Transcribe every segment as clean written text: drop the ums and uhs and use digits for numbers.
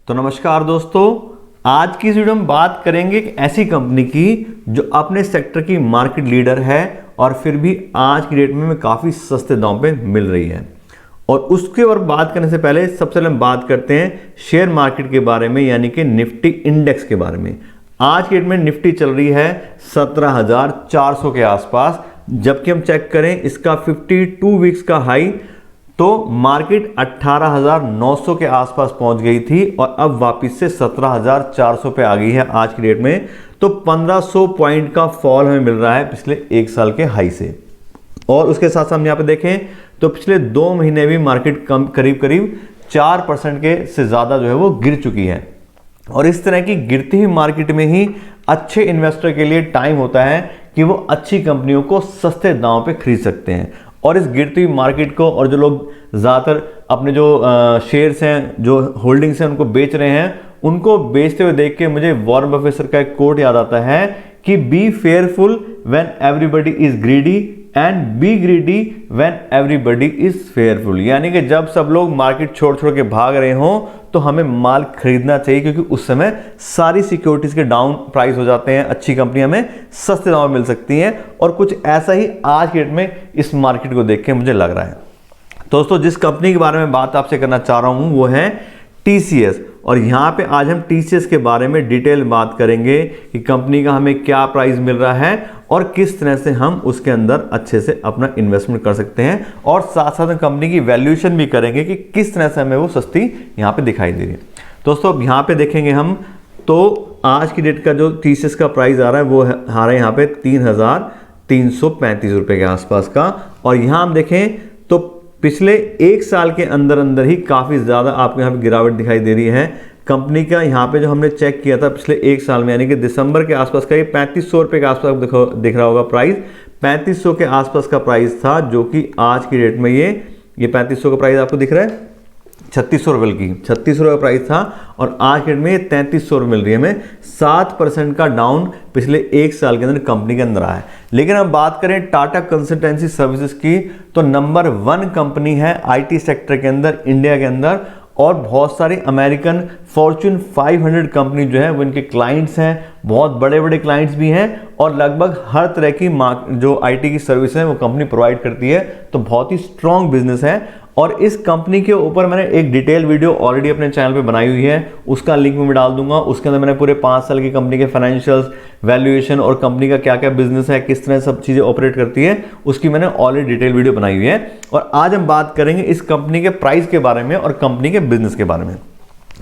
तो नमस्कार दोस्तों, आज की इस वीडियो में बात करेंगे एक ऐसी कंपनी की जो अपने सेक्टर की मार्केट लीडर है और फिर भी आज की डेट में काफ़ी सस्ते दाम पे मिल रही है। और उसके ऊपर बात करने से पहले सबसे पहले हम बात करते हैं शेयर मार्केट के बारे में, यानी कि निफ्टी इंडेक्स के बारे में। आज की डेट में निफ्टी चल रही है 17,400 के आसपास, जबकि हम चेक करें इसका 52 वीक्स का हाई तो मार्केट 18,900 के आसपास पहुंच गई थी और अब वापस से 17,400 पे आ गई है आज की डेट में। तो 1500 पॉइंट का फॉल हमें मिल रहा है पिछले एक साल के हाई से। और उसके साथ साथ हम यहाँ पे देखें तो पिछले 2 महीने भी मार्केट करीब 4% के से ज़्यादा जो है वो गिर चुकी है। और इस तरह की गिरती हुई मार्केट में ही अच्छे इन्वेस्टर के लिए टाइम होता है कि वो अच्छी कंपनियों को सस्ते दाम पे खरीद सकते हैं। और इस गिरती हुई मार्केट को और जो लोग ज़्यादातर अपने जो शेयर्स हैं, जो होल्डिंग्स हैं, उनको बेच रहे हैं, उनको बेचते हुए देख के मुझे वॉरेन बफेट का एक कोट याद आता है कि B fearful when everybody is greedy and B greedy when everybody is fearful. यानी कि जब सब लोग मार्केट छोड़ के भाग रहे हों तो हमें माल खरीदना चाहिए, क्योंकि उस समय सारी सिक्योरिटीज के डाउन प्राइस हो जाते हैं, अच्छी कंपनी हमें सस्ते दाम में मिल सकती हैं। और कुछ ऐसा ही आज के डेट में इस मार्केट को देख के मुझे लग रहा है। दोस्तों, जिस कंपनी के बारे में बात आपसे करना चाह रहा हूं वो है TCS। और यहाँ पे आज हम TCS के बारे में डिटेल बात करेंगे कि कंपनी का हमें क्या प्राइस मिल रहा है और किस तरह से हम उसके अंदर अच्छे से अपना इन्वेस्टमेंट कर सकते हैं। और साथ साथ कंपनी की वैल्यूएशन भी करेंगे कि किस तरह से हमें वो सस्ती यहाँ पे दिखाई दे रही है। दोस्तों, अब यहाँ पे देखेंगे हम तो आज की डेट का जो TCS का प्राइस आ रहा है वो आ रहा है यहाँ पे 3,335 रुपये के आसपास का। और यहाँ हम देखें तो पिछले एक साल के अंदर ही काफ़ी ज़्यादा आपको यहाँ पे गिरावट दिखाई दे रही है। कंपनी का यहाँ पे जो हमने चेक किया था पिछले एक साल में, यानी कि दिसंबर के आसपास का, ये 3500 रुपये के आसपास दिख रहा होगा प्राइस। 3500 के आसपास का प्राइस था, जो कि आज की डेट में ये 3500 का प्राइस आपको दिख रहा है, 3600 रुपये की 3600 रुपये का प्राइस था। और आज के डेट में ये 3300 रुपये मिल रही है हमें। 7% का डाउन पिछले एक साल के अंदर कंपनी के अंदर आया है। लेकिन अब बात करें टाटा कंसल्टेंसी सर्विसेज की, तो नंबर 1 कंपनी है IT सेक्टर के अंदर इंडिया के अंदर। और बहुत सारी अमेरिकन फॉर्च्यून 500 कंपनी जो है वो इनके क्लाइंट्स हैं, बहुत बड़े बड़े क्लाइंट्स भी हैं। और लगभग हर तरह की जो IT की सर्विस है वो कंपनी प्रोवाइड करती है। तो बहुत ही स्ट्रॉन्ग बिजनेस है। और इस कंपनी के ऊपर मैंने एक डिटेल वीडियो ऑलरेडी अपने चैनल पे बनाई हुई है, उसका लिंक मैं डाल दूंगा। उसके अंदर मैंने पूरे 5 साल की कंपनी के फाइनेंशियल्स, वैल्यूएशन और कंपनी का क्या क्या बिजनेस है, किस तरह सब चीज़ें ऑपरेट करती है, उसकी मैंने ऑलरेडी डिटेल वीडियो बनाई हुई है। और आज हम बात करेंगे इस कंपनी के प्राइस के बारे में और कंपनी के बिजनेस के बारे में।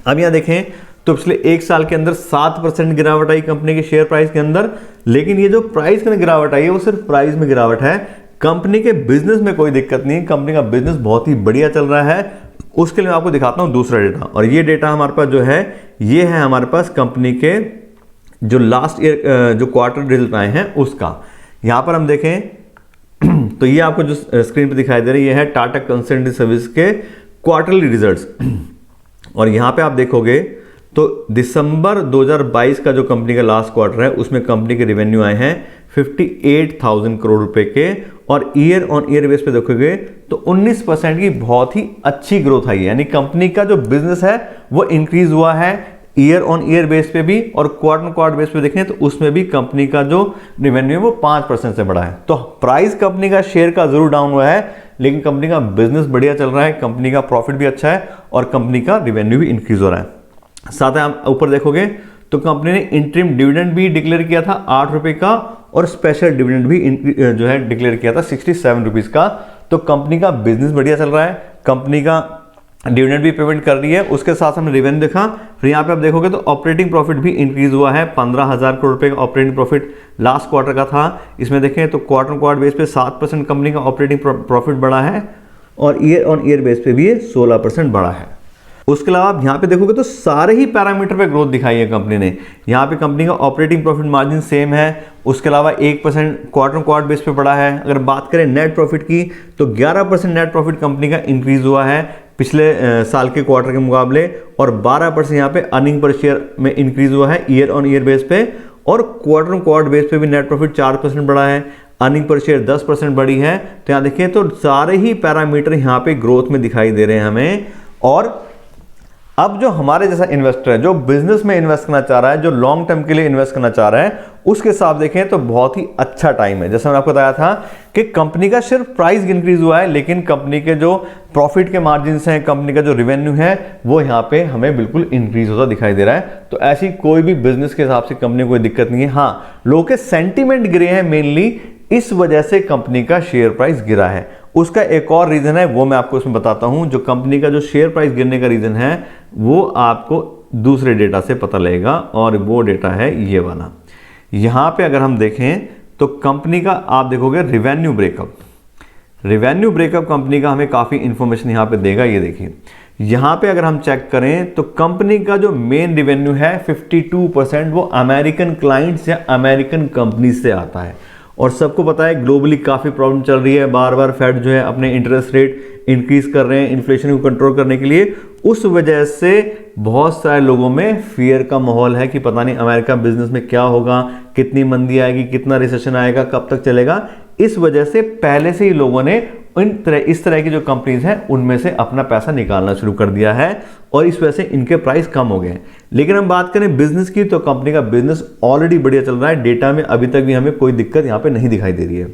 अब यहाँ देखें तो पिछले एक साल के अंदर 7% गिरावट आई कंपनी के शेयर प्राइस के अंदर। लेकिन ये जो प्राइस के अंदर गिरावट आई है वो सिर्फ प्राइस में गिरावट है, कंपनी के बिजनेस में कोई दिक्कत नहीं है। कंपनी का बिजनेस बहुत ही बढ़िया चल रहा है। उसके लिए मैं आपको दिखाता हूं दूसरा डेटा। और ये डेटा हमारे पास जो है ये है हमारे पास कंपनी के जो लास्ट ईयर जो क्वार्टर रिजल्ट आए हैं उसका। यहां पर हम देखें तो ये आपको जो स्क्रीन पे दिखाई दे रही है टाटा कंसल्टेंसी सर्विस के क्वार्टरली रिजल्ट्स। और यहां पे आप देखोगे तो दिसंबर 2022 का जो कंपनी का लास्ट क्वार्टर है उसमें कंपनी के रेवेन्यू आए हैं 58,000 करोड़ रुपए के। और ईयर ऑन ईयर बेस पे देखोगे तो 19% की बहुत ही अच्छी ग्रोथ आई है। यानी कंपनी का जो बिजनेस है वो इंक्रीज हुआ है ईयर ऑन ईयर बेस पे भी, और क्वार्टर क्वार्टर बेस पे देखें तो उसमें भी कंपनी का जो रेवेन्यू है वो 5% से बढ़ा है। तो प्राइस कंपनी का शेयर का जरूर डाउन हुआ है, लेकिन कंपनी का बिजनेस बढ़िया चल रहा है, कंपनी का प्रॉफिट भी अच्छा है और कंपनी का रेवेन्यू भी इंक्रीज हो रहा है। साथ ही आप ऊपर देखोगे तो कंपनी ने इंटरिम डिविडेंड भी डिक्लेयर किया था 8 रुपए का, और स्पेशल डिविडेंड भी जो है डिक्लेयर किया था 67 रुपीज का। तो कंपनी का बिजनेस बढ़िया चल रहा है, कंपनी का डिविडेंड भी पेमेंट कर रही है। उसके साथ हमने रेवेन्यू देखा, फिर यहाँ पे आप देखोगे तो ऑपरेटिंग प्रॉफिट भी इंक्रीज हुआ है। 15,000 करोड़ रुपए का ऑपरेटिंग प्रॉफिट लास्ट क्वार्टर का था। इसमें देखें तो क्वार्टर बेस पे 7% कंपनी का ऑपरेटिंग प्रॉफिट बढ़ा है, और ईयर ऑन ईयर बेस पे भी ये 16% बढ़ा है। उसके अलावा आप यहाँ पे देखोगे तो सारे ही पैरामीटर पे ग्रोथ दिखाई है कंपनी ने। यहाँ पे कंपनी का ऑपरेटिंग प्रॉफिट मार्जिन सेम है, उसके अलावा 1% क्वार्टर बेस पे बढ़ा है। अगर बात करें नेट प्रॉफिट की तो 11% नेट प्रॉफिट कंपनी का इंक्रीज हुआ है पिछले साल के क्वार्टर के मुकाबले, और 12% यहाँ पे अर्निंग पर शेयर में इंक्रीज हुआ है ईयर ऑन ईयर बेस पे। और क्वार्टर बेस पे भी नेट प्रॉफिट 4% बढ़ा है, अर्निंग पर शेयर 10% बढ़ी है। तो यहाँ देखिए तो सारे ही पैरामीटर यहाँ पे ग्रोथ में दिखाई दे रहे हैं हमें। और अब जो हमारे जैसा इन्वेस्टर है, जो बिजनेस में इन्वेस्ट करना चाह रहा है, जो लॉन्ग टर्म के लिए इन्वेस्ट करना चाह रहा है, उसके हिसाब देखें तो बहुत ही अच्छा टाइम है। जैसे मैंने आपको बताया था कि कंपनी का सिर्फ प्राइस इंक्रीज हुआ है, लेकिन कंपनी के जो प्रॉफिट के मार्जिन हैं, कंपनी का जो रेवेन्यू है, वो यहाँ पे हमें बिल्कुल इंक्रीज होता दिखाई दे रहा है। तो ऐसी कोई भी बिजनेस के हिसाब से कंपनी को कोई दिक्कत नहीं है। हाँ, लोगों के सेंटीमेंट गिरे हैं मेनली, इस वजह से कंपनी का शेयर प्राइस गिरा है। उसका एक और रीजन है, वो मैं आपको इसमें बताता हूं। जो कंपनी का जो शेयर प्राइस गिरने का रीजन है, वो आपको दूसरे डेटा से पता लगेगा, और वो डेटा है ये वाला। यहां पे अगर हम देखें तो कंपनी का आप देखोगे revenue breakup. Revenue breakup company का हमें काफी इंफॉर्मेशन यहां पे देगा। ये देखिए, यहां पे अगर हम चेक करें तो कंपनी का जो मेन रेवेन्यू है 52% वो अमेरिकन क्लाइंट्स या अमेरिकन कंपनी से आता है। और सबको पता है ग्लोबली काफ़ी प्रॉब्लम चल रही है, बार बार फेड जो है अपने इंटरेस्ट रेट इंक्रीज कर रहे हैं इन्फ्लेशन को कंट्रोल करने के लिए। उस वजह से बहुत सारे लोगों में फियर का माहौल है कि पता नहीं अमेरिका बिजनेस में क्या होगा, कितनी मंदी आएगी, कितना रिसेशन आएगा, कब तक चलेगा। इस वजह से पहले से ही लोगों ने इस तरह की जो कंपनीज हैं उनमें से अपना पैसा निकालना शुरू कर दिया है, और इस वजह से इनके प्राइस कम हो गए हैं। लेकिन हम बात करें बिजनेस की, तो कंपनी का बिजनेस ऑलरेडी बढ़िया चल रहा है। डेटा में अभी तक भी हमें कोई दिक्कत यहाँ पे नहीं दिखाई दे रही है।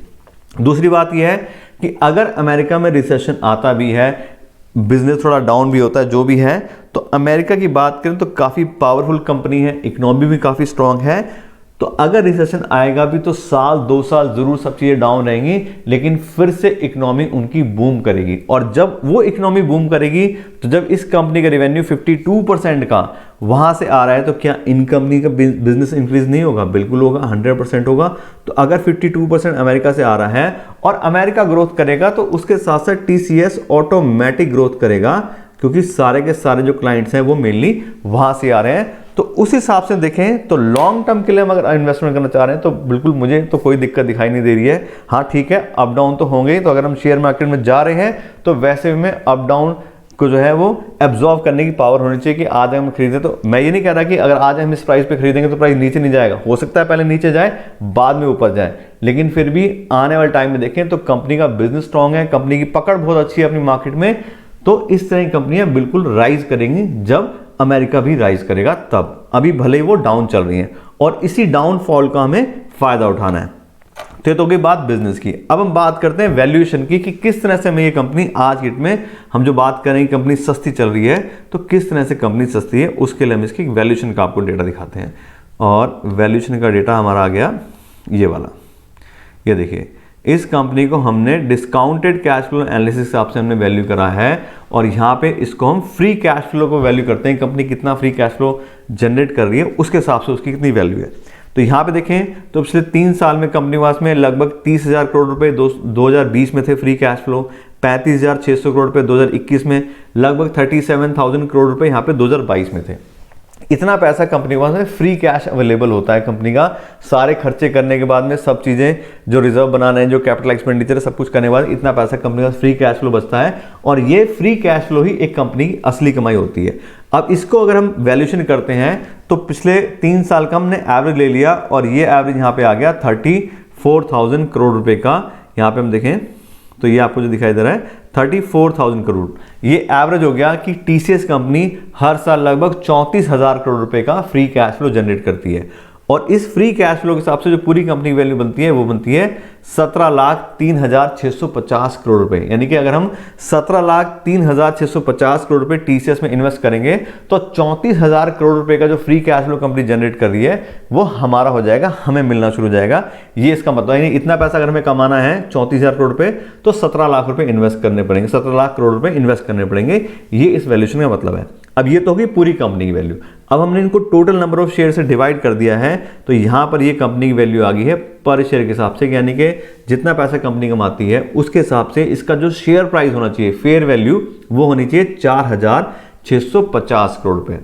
दूसरी बात यह है कि अगर अमेरिका में रिसेशन आता भी है, बिजनेस थोड़ा डाउन भी होता है, जो भी है, तो अमेरिका की बात करें तो काफ़ी पावरफुल कंपनी है, इकोनॉमी भी काफ़ी स्ट्रांग है। तो अगर रिसेशन आएगा भी तो साल 2 साल जरूर सब चीज़ें डाउन रहेंगी, लेकिन फिर से इकोनॉमी उनकी बूम करेगी। और जब वो इकोनॉमी बूम करेगी, तो जब इस कंपनी का रेवेन्यू 52% का वहां से आ रहा है, तो क्या इन कंपनी का बिजनेस इंक्रीज नहीं होगा? बिल्कुल होगा, 100% होगा। तो अगर 52% अमेरिका से आ रहा है और अमेरिका ग्रोथ करेगा, तो उसके साथ साथ टीसीएस ऑटोमेटिक ग्रोथ करेगा, क्योंकि सारे के सारे जो क्लाइंट्स हैं वो मेनली वहां से आ रहे हैं। तो उस हिसाब से देखें तो लॉन्ग टर्म के लिए हम अगर इन्वेस्टमेंट करना चाह रहे हैं तो बिल्कुल मुझे तो कोई दिक्कत दिखाई नहीं दे रही है। हाँ ठीक है, अप डाउन तो होंगे ही। तो अगर हम शेयर मार्केट में जा रहे हैं तो वैसे में अप डाउन को जो है वो एब्जॉर्व करने की पावर होनी चाहिए कि आज हम खरीदें। तो मैं ये नहीं कह रहा कि अगर आज हम इस प्राइस पे खरीदेंगे तो प्राइस नीचे नहीं जाएगा। हो सकता है पहले नीचे जाए, बाद में ऊपर जाए, लेकिन फिर भी आने वाले टाइम में देखें तो कंपनी का बिजनेस स्ट्रांग है, कंपनी की पकड़ बहुत अच्छी है अपनी मार्केट में। तो इस तरह की कंपनियां बिल्कुल राइज करेंगी जब अमेरिका भी राइज करेगा तब। अभी भले ही वो डाउन चल रही हैं, और इसी डाउनफॉल का हमें फायदा उठाना है। तो हो गई बात बिजनेस की। अब हम बात करते हैं वैल्यूएशन की, कि किस तरह से हमें ये कंपनी आज की डेट में, हम जो बात करें कंपनी सस्ती चल रही है, तो किस तरह से कंपनी सस्ती है, उसके लिए हम इसकी वैल्यूएशन का आपको डेटा दिखाते हैं। और वैल्यूएशन का डेटा हमारा आ गया ये वाला। ये देखिए, इस कंपनी को हमने डिस्काउंटेड कैश फ्लो एनालिसिस के हिसाब से हमने वैल्यू करा है, और यहाँ पे इसको हम फ्री कैश फ्लो को वैल्यू करते हैं। कंपनी कितना फ्री कैश फ्लो जनरेट कर रही है, उसके हिसाब से उसकी कितनी वैल्यू है। तो यहाँ पे देखें तो पिछले 3 साल में कंपनी के पास में लगभग 30,000 करोड़ रुपए 2020 में थे फ्री कैश फ्लो, 35,600 करोड़ रुपए 2021 में, लगभग 37,000 करोड़ रुपए यहाँ पे 2022 में थे। इतना पैसा कंपनी के पास में फ्री कैश अवेलेबल होता है। कंपनी का सारे खर्चे करने के बाद में, सब चीज़ें जो रिजर्व बनाना है, जो कैपिटल एक्सपेंडिचर है, सब कुछ करने के बाद इतना पैसा कंपनी का फ्री कैश फ्लो बचता है, और ये फ्री कैश फ्लो ही एक कंपनी की असली कमाई होती है। अब इसको अगर हम वैल्यूएशन करते हैं तो पिछले 3 साल का हमने एवरेज ले लिया, और ये एवरेज यहाँ पे आ गया 34,000 करोड़ रुपए का। यहाँ पे हम देखें तो ये आपको जो दिखाई दे रहा है 34,000 करोड़, ये एवरेज हो गया कि टीसीएस कंपनी हर साल लगभग 34,000 करोड़ रुपए का फ्री कैश फ्लो जनरेट करती है। और इस फ्री कैश फ्लो के हिसाब से जो पूरी कंपनी की वैल्यू बनती है वो बनती है 17,03,650 करोड़ रुपए। यानी कि अगर हम 17,03,650 करोड़ रुपए टीसीएस में इन्वेस्ट करेंगे तो 34,000 करोड़ रुपए का जो free cash flow company generate कर रही है वो हमारा हो जाएगा, हमें मिलना शुरू हो जाएगा। ये इसका मतलब है, इतना पैसा अगर हमें कमाना है 34,000 करोड़ रुपए, तो 17 लाख रुपए इन्वेस्ट करने पड़ेंगे, 17 लाख करोड़ रुपए इन्वेस्ट करने पड़ेंगे। ये इस वैल्यूएशन का मतलब है। अब ये तो होगी पूरी कंपनी की वैल्यू। अब हमने इनको टोटल नंबर ऑफ शेयर से डिवाइड कर दिया है, तो यहां पर ये कंपनी की वैल्यू आ गई है पर शेयर के हिसाब से, यानी कि जितना पैसा कंपनी कमाती है उसके हिसाब से इसका जो शेयर प्राइस होना चाहिए, फेयर वैल्यू, वो होनी चाहिए 4,650 करोड़ रुपए।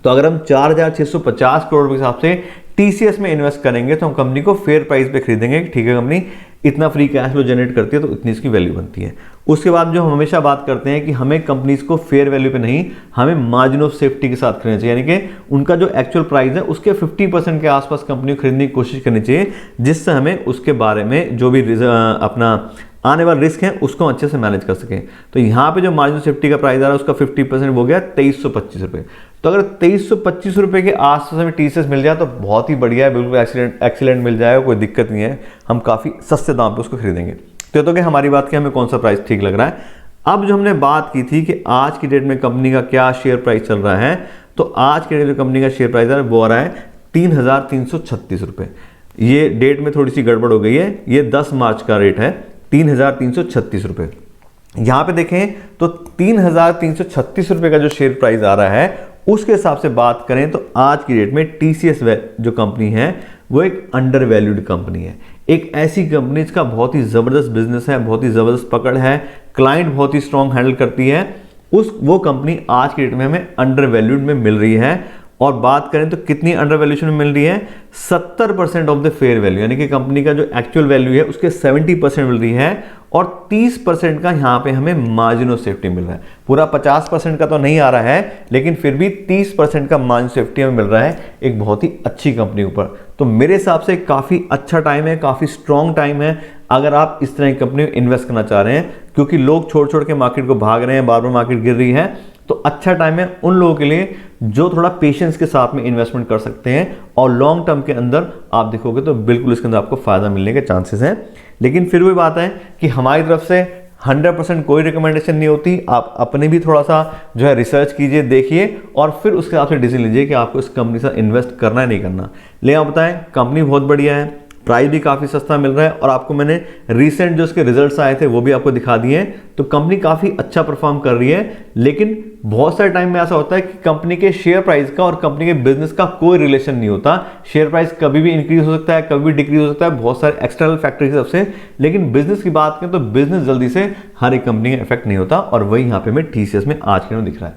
तो अगर हम 4,650 करोड़ रुपए के हिसाब से टीसीएस में इन्वेस्ट करेंगे तो हम कंपनी को फेयर प्राइस पे खरीदेंगे। ठीक है, कंपनी इतना फ्री कैश फ्लो जनरेट करती है तो इतनी इसकी वैल्यू बनती है। उसके बाद जो हम हमेशा बात करते हैं कि हमें कंपनीज को फेयर वैल्यू पे नहीं, हमें मार्जिन ऑफ सेफ्टी के साथ खरीदना चाहिए, यानी कि उनका जो एक्चुअल प्राइस है उसके 50% के आसपास कंपनी को खरीदने की कोशिश करनी चाहिए, जिससे हमें उसके बारे में जो भी अपना आने वाले रिस्क हैं उसको अच्छे से मैनेज कर सकें। तो यहाँ पे जो मार्जिन सेफ्टी का प्राइस आ रहा है उसका 50% हो गया 2325 रुपये। तो अगर 2325 रुपये के आसपास हमें टीसीएस मिल जाए तो बहुत ही बढ़िया है, बिल्कुल एक्सीलेंट मिल जाएगा, कोई दिक्कत नहीं है, हम काफ़ी सस्ते दाम पे उसको खरीदेंगे। तो कि हमारी बात की हमें कौन सा प्राइस ठीक लग रहा है। अब जो हमने बात की थी कि आज की डेट में कंपनी का क्या शेयर प्राइस चल रहा है, तो आज के डेट में कंपनी का शेयर प्राइस है वो आ रहा है 3336 रुपये। ये डेट में थोड़ी सी गड़बड़ हो गई है, ये 10 मार्च का रेट है 3336 रुपये। यहाँ पे देखें तो 3336 रुपये का जो शेयर प्राइस आ रहा है उसके हिसाब से बात करें तो आज की डेट में टीसीएस जो कंपनी है वो एक अंडर वैल्यूड कंपनी है। एक ऐसी कंपनी जिसका बहुत ही ज़बरदस्त बिजनेस है, बहुत ही ज़बरदस्त पकड़ है, क्लाइंट बहुत ही स्ट्रॉन्ग हैंडल करती है, वो कंपनी आज की डेट में हमें अंडर वैल्यूड में मिल रही है। और बात करें तो कितनी अंडर वैल्यूएशन में मिल रही है, 70% ऑफ द फेयर वैल्यू, यानी कि कंपनी का जो एक्चुअल वैल्यू है उसके 70% मिल रही है और 30% का यहाँ पे हमें मार्जिन ऑफ सेफ्टी मिल रहा है। पूरा 50% का तो नहीं आ रहा है, लेकिन फिर भी 30% का मार्जिन सेफ्टी हमें मिल रहा है एक बहुत ही अच्छी कंपनी ऊपर। तो मेरे हिसाब से काफ़ी अच्छा टाइम है, काफ़ी स्ट्रॉन्ग टाइम है अगर आप इस तरह की कंपनी में इन्वेस्ट करना चाह रहे हैं, क्योंकि लोग छोड़ छोड़ के मार्केट को भाग रहे हैं, बार बार मार्केट गिर रही है। तो अच्छा टाइम है उन लोगों के लिए जो थोड़ा पेशेंस के साथ में इन्वेस्टमेंट कर सकते हैं और लॉन्ग टर्म के अंदर आप देखोगे तो बिल्कुल इसके अंदर आपको फायदा मिलने के चांसेस हैं। लेकिन फिर वही बात है कि हमारी तरफ से 100% कोई रिकमेंडेशन नहीं होती, आप अपने भी थोड़ा सा जो है रिसर्च कीजिए, देखिए और फिर उसके हिसाब से डिसीजन लीजिए कि आपको इस कंपनी से इन्वेस्ट करना है नहीं करना। लेकिन आप बताएं कंपनी बहुत बढ़िया है, प्राइस भी काफ़ी सस्ता मिल रहा है और आपको मैंने रिसेंट जो उसके रिजल्ट्स आए थे वो भी आपको दिखा दिए हैं। तो कंपनी काफ़ी अच्छा परफॉर्म कर रही है, लेकिन बहुत सारे टाइम में ऐसा होता है कि कंपनी के शेयर प्राइस का और कंपनी के बिजनेस का कोई रिलेशन नहीं होता। शेयर प्राइस कभी भी इंक्रीज हो सकता है, कभी भी डिक्रीज हो सकता है, बहुत सारे एक्सटर्नल फैक्टर की तरफ से। लेकिन बिजनेस की बात करें तो बिजनेस जल्दी से हर एक कंपनी का इफेक्ट नहीं होता और वही यहाँ पे हमें टीसीएस में आज के दिन दिख रहा है।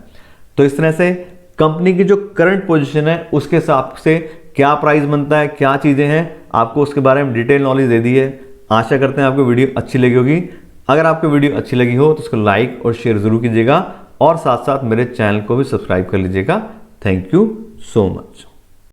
तो इस तरह से कंपनी की जो करंट पोजीशन है उसके हिसाब से क्या प्राइस बनता है, क्या चीज़ें हैं, आपको उसके बारे में डिटेल नॉलेज दे दी है। आशा करते हैं आपको वीडियो अच्छी लगी होगी। अगर आपको वीडियो अच्छी लगी हो तो उसको लाइक और शेयर ज़रूर कीजिएगा और साथ साथ मेरे चैनल को भी सब्सक्राइब कर लीजिएगा। Thank you so much.